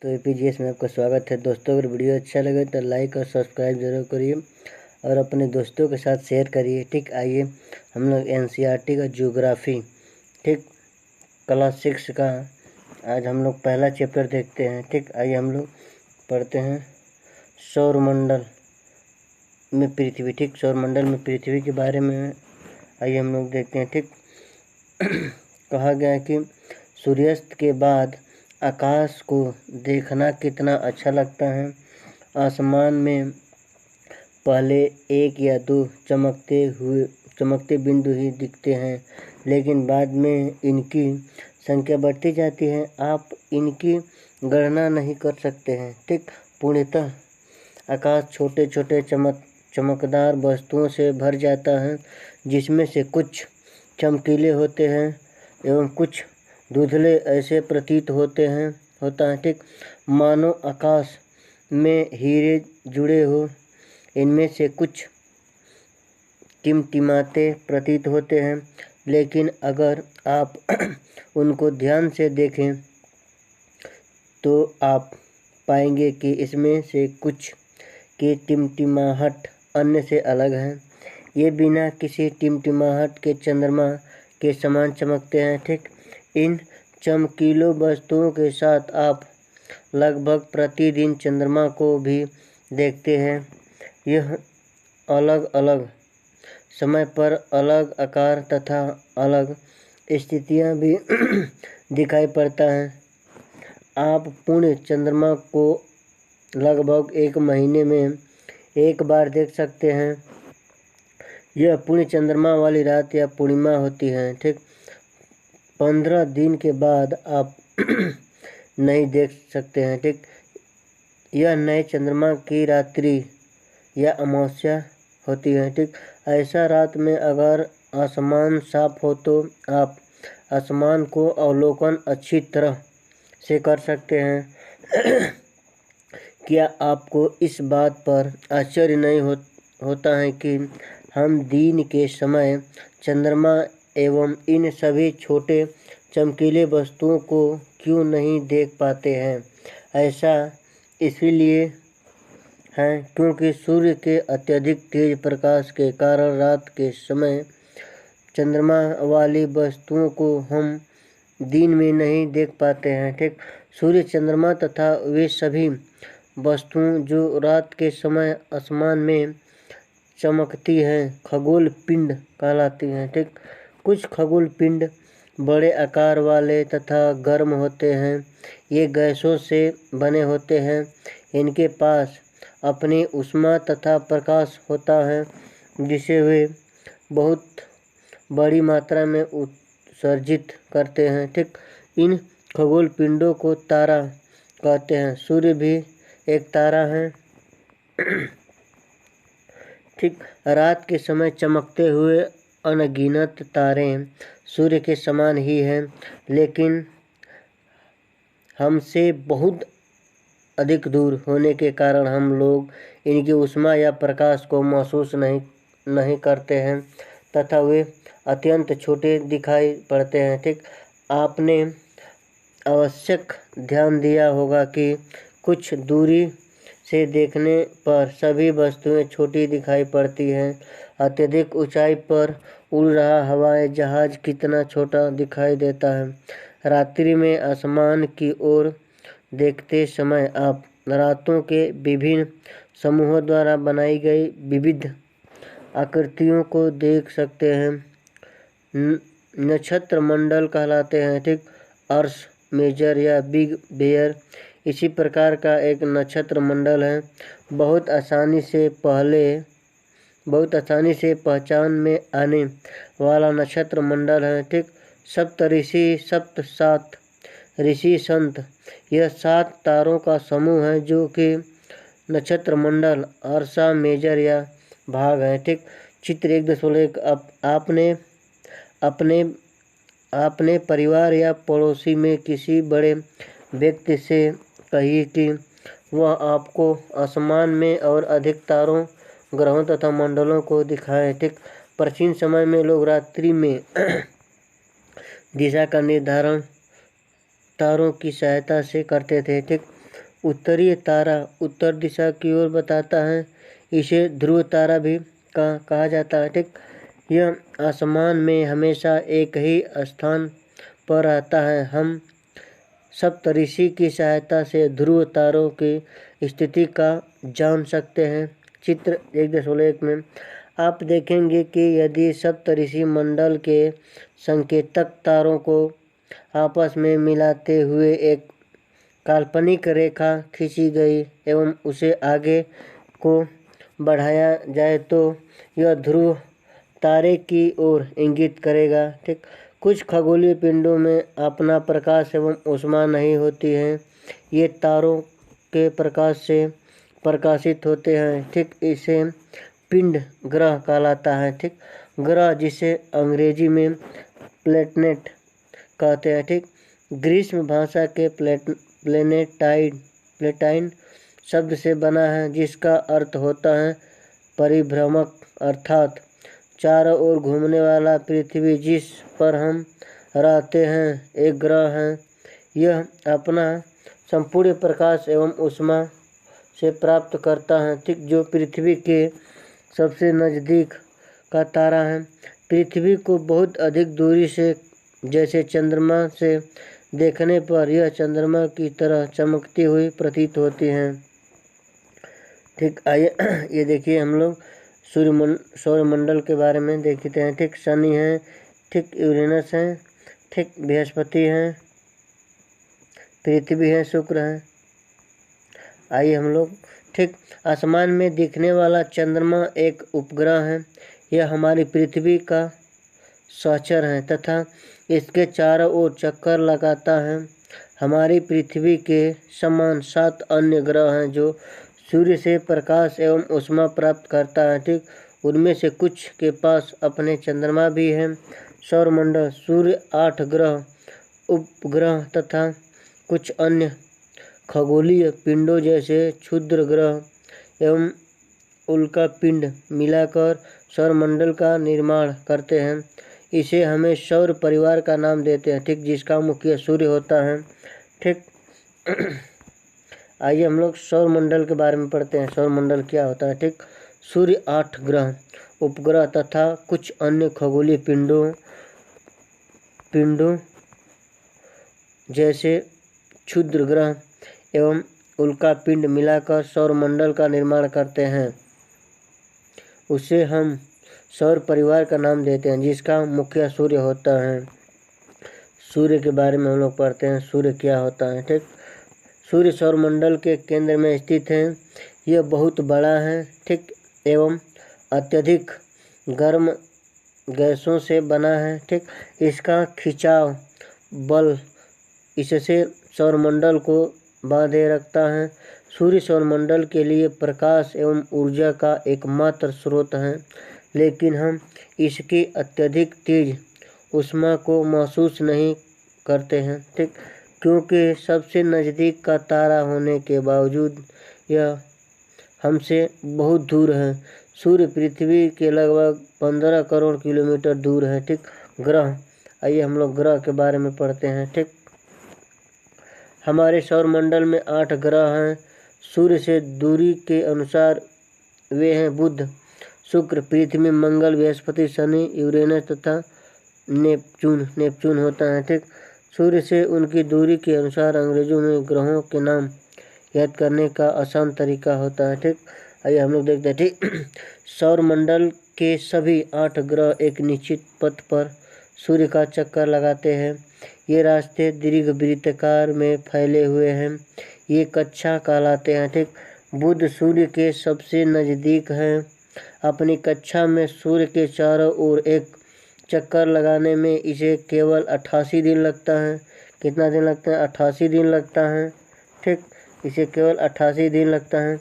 तो एपीजीएस में आपका स्वागत है दोस्तों। अगर वीडियो अच्छा लगे तो लाइक और सब्सक्राइब जरूर करिए और अपने दोस्तों के साथ शेयर करिए। ठीक, आइए हम लोग एनसीईआरटी का ज्योग्राफी, ठीक, क्लास 6 का आज हम लोग पहला चैप्टर देखते हैं। ठीक, आइए हम लोग पढ़ते हैं सौरमंडल में पृथ्वी। ठीक, सौरमंडल में पृथ्वी के बारे में आइए हम लोग देखते हैं। ठीक, कहा गया है कि सूर्यास्त के बाद आकाश को देखना कितना अच्छा लगता है। आसमान में पहले एक या दो चमकते बिंदु ही दिखते हैं, लेकिन बाद में इनकी संख्या बढ़ती जाती है। आप इनकी गणना नहीं कर सकते हैं। ठीक, पूर्णतः आकाश छोटे छोटे चमकदार वस्तुओं से भर जाता है, जिसमें से कुछ चमकीले होते हैं एवं कुछ धुंधले ऐसे प्रतीत होता है। ठीक, मानो आकाश में हीरे जुड़े हो। इनमें से कुछ टिमटिमाते प्रतीत होते हैं, लेकिन अगर आप उनको ध्यान से देखें तो आप पाएंगे कि इसमें से कुछ की टिमटिमाहट अन्य से अलग है। ये बिना किसी टिमटिमाहट के चंद्रमा के समान चमकते हैं। ठीक, इन चमकीलों वस्तुओं के साथ आप लगभग प्रतिदिन चंद्रमा को भी देखते हैं। यह अलग अलग समय पर अलग आकार तथा अलग स्थितियां भी दिखाई पड़ता है। आप पूर्ण चंद्रमा को लगभग 1 महीने में एक बार देख सकते हैं। यह पूर्ण चंद्रमा वाली रात या पूर्णिमा होती है। ठीक, 15 दिन के बाद आप नहीं देख सकते हैं। ठीक, यह नए चंद्रमा की रात्रि या अमावस्या होती है। ठीक, ऐसा रात में अगर आसमान साफ हो तो आप आसमान को अवलोकन अच्छी तरह से कर सकते हैं। क्या आपको इस बात पर आश्चर्य नहीं होता है कि हम दिन के समय चंद्रमा एवं इन सभी छोटे चमकीले वस्तुओं को क्यों नहीं देख पाते हैं? ऐसा इसलिए है क्योंकि सूर्य के अत्यधिक तेज प्रकाश के कारण रात के समय चंद्रमा वाली वस्तुओं को हम दिन में नहीं देख पाते हैं। ठीक, सूर्य, चंद्रमा तथा वे सभी वस्तुएं जो रात के समय आसमान में चमकती हैं खगोल पिंड कहलाती हैं। ठीक, कुछ खगोल पिंड बड़े आकार वाले तथा गर्म होते हैं। ये गैसों से बने होते हैं। इनके पास अपनी ऊष्मा तथा प्रकाश होता है, जिसे वे बहुत बड़ी मात्रा में उत्सर्जित करते हैं। ठीक, इन खगोल पिंडों को तारा कहते हैं। सूर्य भी एक तारा है। ठीक, रात के समय चमकते हुए अनगिनत तारे सूर्य के समान ही हैं, लेकिन हमसे बहुत अधिक दूर होने के कारण हम लोग इनकी ऊष्मा या प्रकाश को महसूस नहीं करते हैं तथा वे अत्यंत छोटे दिखाई पड़ते हैं। ठीक, आपने आवश्यक ध्यान दिया होगा कि कुछ दूरी से देखने पर सभी वस्तुएं छोटी दिखाई पड़ती हैं। अत्यधिक ऊंचाई पर उड़ रहा हवाई जहाज कितना छोटा दिखाई देता है। रात्रि में आसमान की ओर देखते समय आप रातों के विभिन्न समूहों द्वारा बनाई गई विविध आकृतियों को देख सकते हैं। नक्षत्र मंडल कहलाते हैं। ठीक, अर्स मेजर या बिग बेयर इसी प्रकार का एक नक्षत्र मंडल है। बहुत आसानी से पहचान में आने वाला नक्षत्र मंडल है। ठीक, सात ऋषि संत यह 7 तारों का समूह है जो कि नक्षत्र मंडल अर्सा मेजर या भाग है। ठीक, चित्र 1.1 अपने परिवार या पड़ोसी में किसी बड़े व्यक्ति से कहिए कि वह आपको आसमान में और अधिक तारों, ग्रहों तथा मंडलों को दिखाए। ठीक, प्राचीन समय में लोग रात्रि में दिशा का निर्धारण तारों की सहायता से करते थे। ठीक, उत्तरीय तारा उत्तर दिशा की ओर बताता है। इसे ध्रुव तारा भी कहा जाता है। ठीक, यह आसमान में हमेशा एक ही स्थान पर रहता है। हम सप्तऋषि की सहायता से ध्रुव तारों की स्थिति का जान सकते हैं। चित्र 1.1 में आप देखेंगे कि यदि सप्तऋषि मंडल के संकेतक तारों को आपस में मिलाते हुए एक काल्पनिक रेखा खींची गई एवं उसे आगे को बढ़ाया जाए तो यह ध्रुव तारे की ओर इंगित करेगा। ठीक, कुछ खगोलीय पिंडों में अपना प्रकाश एवं ऊष्मा नहीं होती है। ये तारों के प्रकाश से प्रकाशित होते हैं। ठीक, इसे पिंड ग्रह कहलाता है। ठीक, ग्रह जिसे अंग्रेजी में प्लेनेट कहते हैं। ठीक, ग्रीष्म भाषा के प्लेटाइन शब्द से बना है जिसका अर्थ होता है परिभ्रमक, अर्थात चारों ओर घूमने वाला। पृथ्वी जिस पर हम रहते हैं एक ग्रह है। यह अपना संपूर्ण प्रकाश एवं ऊष्मा से प्राप्त करता है। ठीक, जो पृथ्वी के सबसे नज़दीक का तारा है। पृथ्वी को बहुत अधिक दूरी से जैसे चंद्रमा से देखने पर यह चंद्रमा की तरह चमकती हुई प्रतीत होती हैं। ठीक, आइए ये देखिए हम लोग सौरमंडल के बारे में देखते हैं। ठीक, शनि है, ठीक, यूरेनस है, ठीक, बृहस्पति है, पृथ्वी है, शुक्र है। आइए हम लोग, ठीक, आसमान में दिखने वाला चंद्रमा एक उपग्रह है। यह हमारी पृथ्वी का सहचर है तथा इसके चारों ओर चक्कर लगाता है। हमारी पृथ्वी के समान 7 अन्य ग्रह हैं जो सूर्य से प्रकाश एवं ऊष्मा प्राप्त करता है। ठीक, उनमें से कुछ के पास अपने चंद्रमा भी हैं। सौरमंडल सूर्य 8 ग्रह, उपग्रह तथा कुछ अन्य खगोलीय पिंडों जैसे क्षुद्र ग्रह एवं उल्का पिंड मिलाकर सौरमंडल का निर्माण करते हैं। इसे हमें सौर परिवार का नाम देते हैं। ठीक, जिसका मुख्य सूर्य होता है। ठीक, आइए हम लोग सौरमंडल के बारे में पढ़ते हैं। सौरमंडल क्या होता है। ठीक, सूर्य 8 ग्रह, उपग्रह तथा कुछ अन्य खगोलीय पिंडों जैसे क्षुद्र ग्रह एवं उल्का पिंड मिलाकर सौरमंडल का निर्माण करते हैं। उसे हम सौर परिवार का नाम देते हैं जिसका मुख्य सूर्य होता है। सूर्य के बारे में हम लोग पढ़ते हैं। सूर्य क्या होता है। ठीक, सूर्य सौरमंडल के केंद्र में स्थित है। यह बहुत बड़ा है। ठीक, एवं अत्यधिक गर्म गैसों से बना है। ठीक, इसका खिंचाव बल इससे सौरमंडल को बांधे रखता है। सूर्य सौरमंडल के लिए प्रकाश एवं ऊर्जा का एकमात्र स्रोत है, लेकिन हम इसकी अत्यधिक तेज ऊष्मा को महसूस नहीं करते हैं। ठीक, क्योंकि सबसे नज़दीक का तारा होने के बावजूद यह हमसे बहुत दूर है। सूर्य पृथ्वी के लगभग 15 करोड़ किलोमीटर दूर है। ठीक, ग्रह, आइए हम लोग ग्रह के बारे में पढ़ते हैं। ठीक, हमारे सौरमंडल में 8 ग्रह हैं। सूर्य से दूरी के अनुसार वे हैं बुध, शुक्र, पृथ्वी, मंगल, बृहस्पति, शनि, यूरेनस तथा नेपच्यून होता है। ठीक, सूर्य से उनकी दूरी के अनुसार अंग्रेजों में ग्रहों के नाम याद करने का आसान तरीका होता है। ठीक, आइए हम लोग देखते हैं। ठीक, सौरमंडल के सभी 8 ग्रह एक निश्चित पथ पर सूर्य का चक्कर लगाते हैं। ये रास्ते दीर्घवृत्ताकार में फैले हुए हैं। ये कक्षा कहलाते हैं। ठीक, बुध सूर्य के सबसे नज़दीक है। अपनी कक्षा में सूर्य के चारों ओर एक चक्कर लगाने में इसे केवल 88 दिन लगता है। कितना दिन लगता है। 88 दिन लगता है। ठीक, इसे केवल 88 दिन लगता है।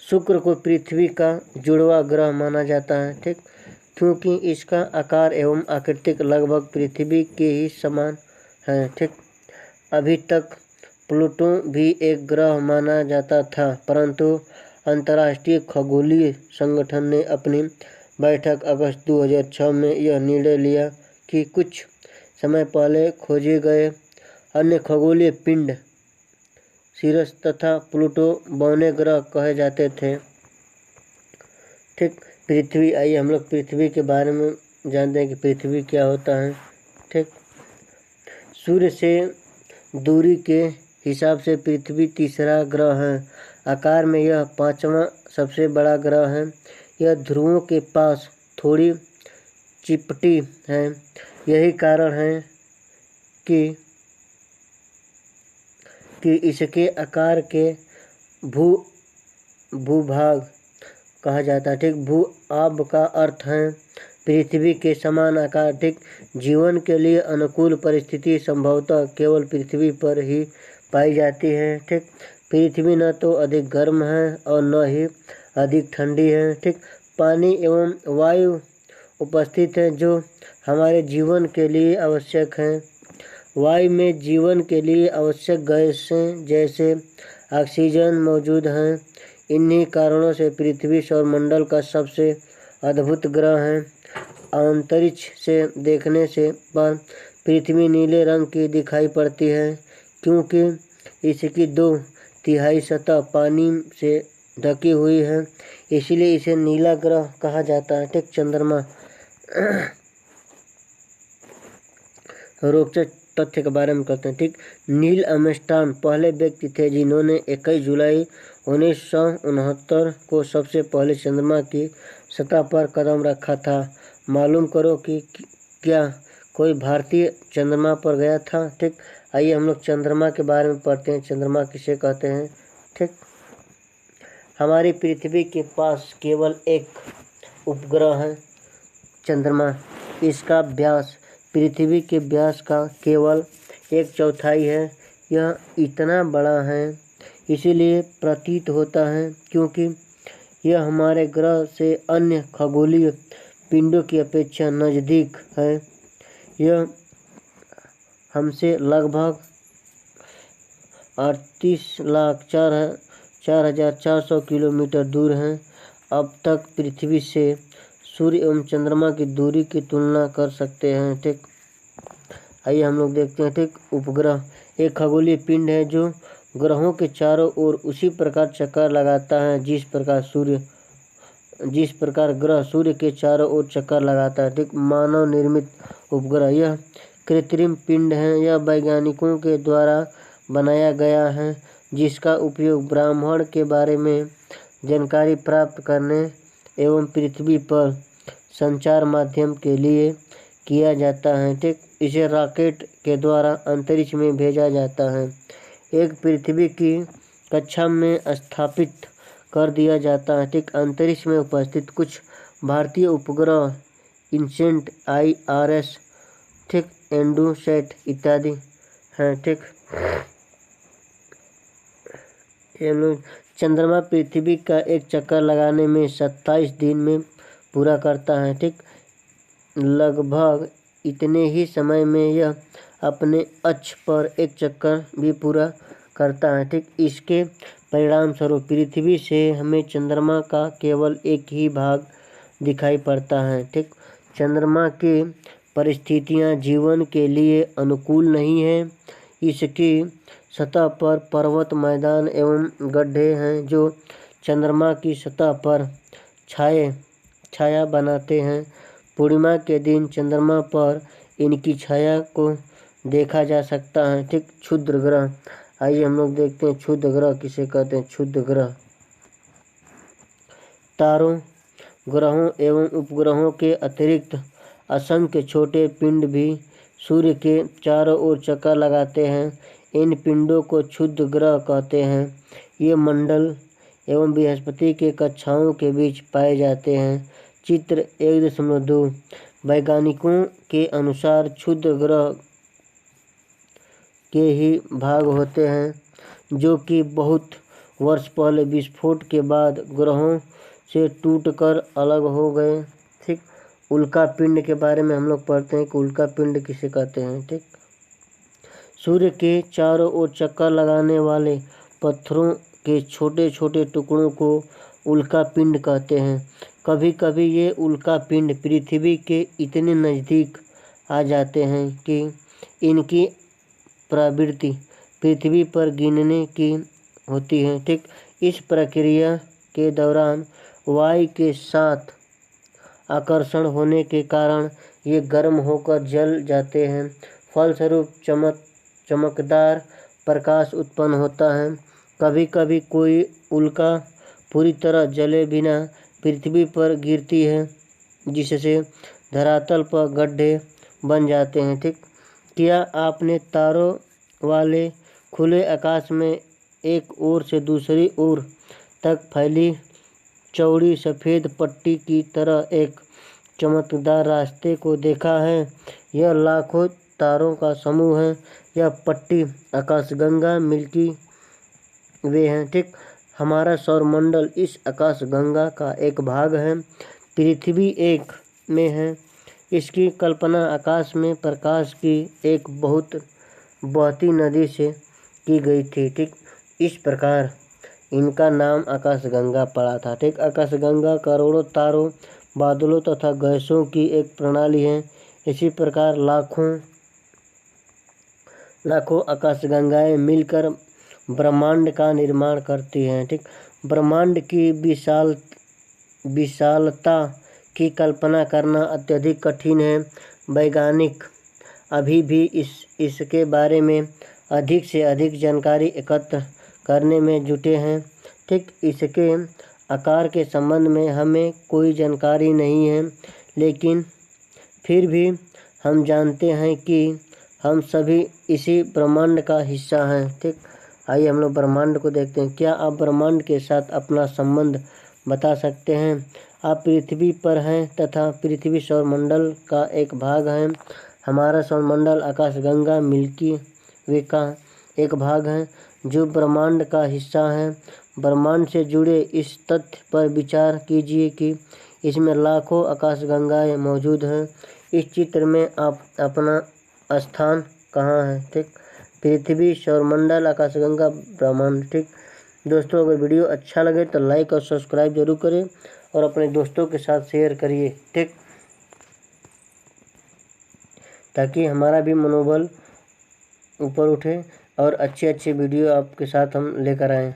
शुक्र को पृथ्वी का जुड़वा ग्रह माना जाता है। ठीक, क्योंकि इसका आकार एवं आकृति लगभग पृथ्वी के ही समान है। ठीक, अभी तक प्लूटो भी एक ग्रह माना जाता था, परंतु अंतर्राष्ट्रीय खगोलीय संगठन ने अपनी बैठक अगस्त 2006 में यह निर्णय लिया कि कुछ समय पहले खोजे गए अन्य खगोलीय पिंड सीरस तथा प्लूटो बौने ग्रह कहे जाते थे। ठीक, पृथ्वी, आइए हम लोग पृथ्वी के बारे में जानते हैं कि पृथ्वी क्या होता है। ठीक, सूर्य से दूरी के हिसाब से पृथ्वी तीसरा ग्रह है। आकार में यह पांचवा सबसे बड़ा ग्रह है। यह ध्रुवों के पास थोड़ी चिपटी है। यही कारण है कि इसके आकार के भूभाग कहा जाता है। ठीक, भू आब का अर्थ है पृथ्वी के समान आकार। ठीक, जीवन के लिए अनुकूल परिस्थिति संभवतः केवल पृथ्वी पर ही पाई जाती है। ठीक, पृथ्वी न तो अधिक गर्म है और न ही अधिक ठंडी है। ठीक, पानी एवं वायु उपस्थित है जो हमारे जीवन के लिए आवश्यक हैं। वायु में जीवन के लिए आवश्यक गैसें जैसे ऑक्सीजन मौजूद हैं। इन्हीं कारणों से पृथ्वी सौरमंडल का सबसे अद्भुत ग्रह है। अंतरिक्ष से देखने से पर पृथ्वी नीले रंग की दिखाई पड़ती है क्योंकि इसकी 2/3 सतह पानी से ढकी हुई है, इसलिए इसे नीला ग्रह कहा जाता है। ठीक, चंद्रमा। रोचक तथ्य के बारे में कहते हैं। ठीक, नील आर्मस्ट्रांग पहले व्यक्ति थे जिन्होंने 21 जुलाई 1969 को सबसे पहले चंद्रमा की सतह पर कदम रखा था। मालूम करो कि क्या कोई भारतीय चंद्रमा पर गया था। ठीक, आइए हम लोग चंद्रमा के बारे में पढ़ते हैं। चंद्रमा किसे कहते हैं। ठीक, हमारी पृथ्वी के पास केवल एक उपग्रह है, चंद्रमा। इसका व्यास पृथ्वी के व्यास का केवल 1/4 है। यह इतना बड़ा है इसीलिए प्रतीत होता है क्योंकि यह हमारे ग्रह से अन्य खगोलीय पिंडों की अपेक्षा नज़दीक है। यह हमसे लगभग 38,04,400 किलोमीटर दूर है। अब तक पृथ्वी से सूर्य एवं चंद्रमा की दूरी की तुलना कर सकते हैं। ठीक, आइए हम लोग देखते हैं। ठीक, उपग्रह एक खगोलीय पिंड है जो ग्रहों के चारों ओर उसी प्रकार चक्कर लगाता है जिस प्रकार ग्रह सूर्य के चारों ओर चक्कर लगाता है। ठीक, मानव निर्मित उपग्रह यह कृत्रिम पिंड है। यह वैज्ञानिकों के द्वारा बनाया गया है जिसका उपयोग ब्रह्मांड के बारे में जानकारी प्राप्त करने एवं पृथ्वी पर संचार माध्यम के लिए किया जाता है। ठीक, इसे रॉकेट के द्वारा अंतरिक्ष में भेजा जाता है। एक पृथ्वी की कक्षा में स्थापित कर दिया जाता है। ठीक, अंतरिक्ष में उपस्थित कुछ भारतीय उपग्रह इनसेट, IRS, ठीक, एंडोसैट इत्यादि हैं। ठीक, ये लोग चंद्रमा पृथ्वी का एक चक्कर लगाने में 27 दिन में पूरा करता है। ठीक, लगभग इतने ही समय में यह अपने अक्ष पर एक चक्कर भी पूरा करता है। ठीक, इसके परिणाम स्वरूप पृथ्वी से हमें चंद्रमा का केवल एक ही भाग दिखाई पड़ता है। ठीक, चंद्रमा की परिस्थितियां जीवन के लिए अनुकूल नहीं हैं। इसकी सतह पर पर्वत, मैदान एवं गड्ढे हैं जो चंद्रमा की सतह पर छाया बनाते हैं। पूर्णिमा के दिन चंद्रमा पर इनकी छाया को देखा जा सकता है। ठीक, क्षुद्र ग्रह, आइए हम लोग देखते हैं क्षुद्र ग्रह किसे कहते हैं। क्षुद्र ग्रह तारों, ग्रहों एवं उपग्रहों के अतिरिक्त असंख्य छोटे पिंड भी सूर्य के चारों ओर चक्कर लगाते हैं। इन पिंडों को क्षुद्र ग्रह कहते हैं। ये मंगल एवं बृहस्पति के कक्षाओं के बीच पाए जाते हैं। चित्र 1.2 वैज्ञानिकों के अनुसार क्षुद्र ग्रह के ही भाग होते हैं जो कि बहुत वर्ष पहले विस्फोट के बाद ग्रहों से टूटकर अलग हो गए। ठीक, उल्का पिंड के बारे में हम लोग पढ़ते हैं कि उल्का पिंड किसे कहते हैं। ठीक, सूर्य के चारों ओर चक्कर लगाने वाले पत्थरों के छोटे छोटे टुकड़ों को उल्का पिंड कहते हैं। कभी कभी ये उल्का पिंड पृथ्वी के इतने नज़दीक आ जाते हैं कि इनकी प्रवृत्ति पृथ्वी पर गिनने की होती है। ठीक, इस प्रक्रिया के दौरान वायु के साथ आकर्षण होने के कारण ये गर्म होकर जल जाते हैं। फलस्वरूप चमकदार प्रकाश उत्पन्न होता है। कभी कभी कोई उल्का पूरी तरह जले बिना पृथ्वी पर गिरती है, जिससे धरातल पर गड्ढे बन जाते हैं। ठीक, क्या आपने तारों वाले खुले आकाश में एक ओर से दूसरी ओर तक फैली चौड़ी सफ़ेद पट्टी की तरह एक चमकदार रास्ते को देखा है? यह लाखों तारों का समूह है। यह पट्टी आकाशगंगा मिल्की वे है। ठीक, हमारा सौरमंडल इस आकाशगंगा का एक भाग है। पृथ्वी एक में है। इसकी कल्पना आकाश में प्रकाश की एक बहुत बहती नदी से की गई थी। ठीक, इस प्रकार इनका नाम आकाशगंगा पड़ा था। ठीक, आकाशगंगा करोड़ों तारों, बादलों तथा गैसों की एक प्रणाली है। इसी प्रकार लाखों आकाशगंगाएं मिलकर ब्रह्मांड का निर्माण करती हैं। ठीक, ब्रह्मांड की विशालता की कल्पना करना अत्यधिक कठिन है। वैज्ञानिक अभी भी इसके बारे में अधिक से अधिक जानकारी एकत्र करने में जुटे हैं। ठीक, इसके आकार के संबंध में हमें कोई जानकारी नहीं है, लेकिन फिर भी हम जानते हैं कि हम सभी इसी ब्रह्मांड का हिस्सा हैं। ठीक, आइए हम लोग ब्रह्मांड को देखते हैं। क्या आप ब्रह्मांड के साथ अपना संबंध बता सकते हैं? आप पृथ्वी पर हैं तथा पृथ्वी सौरमंडल का एक भाग है। हमारा सौरमंडल आकाशगंगा मिल्की वे का एक भाग है जो ब्रह्मांड का हिस्सा है। ब्रह्मांड से जुड़े इस तथ्य पर विचार कीजिए कि इसमें लाखों आकाशगंगाएं मौजूद हैं। इस चित्र में आप अपना स्थान कहाँ है? ठीक, पृथ्वी, सौरमंडल, आकाशगंगा, ब्रह्मांड। ठीक दोस्तों, अगर वीडियो अच्छा लगे तो लाइक और सब्सक्राइब जरूर करें और अपने दोस्तों के साथ शेयर करिए। ठीक, ताकि हमारा भी मनोबल ऊपर उठे और अच्छे वीडियो आपके साथ हम लेकर आएँ।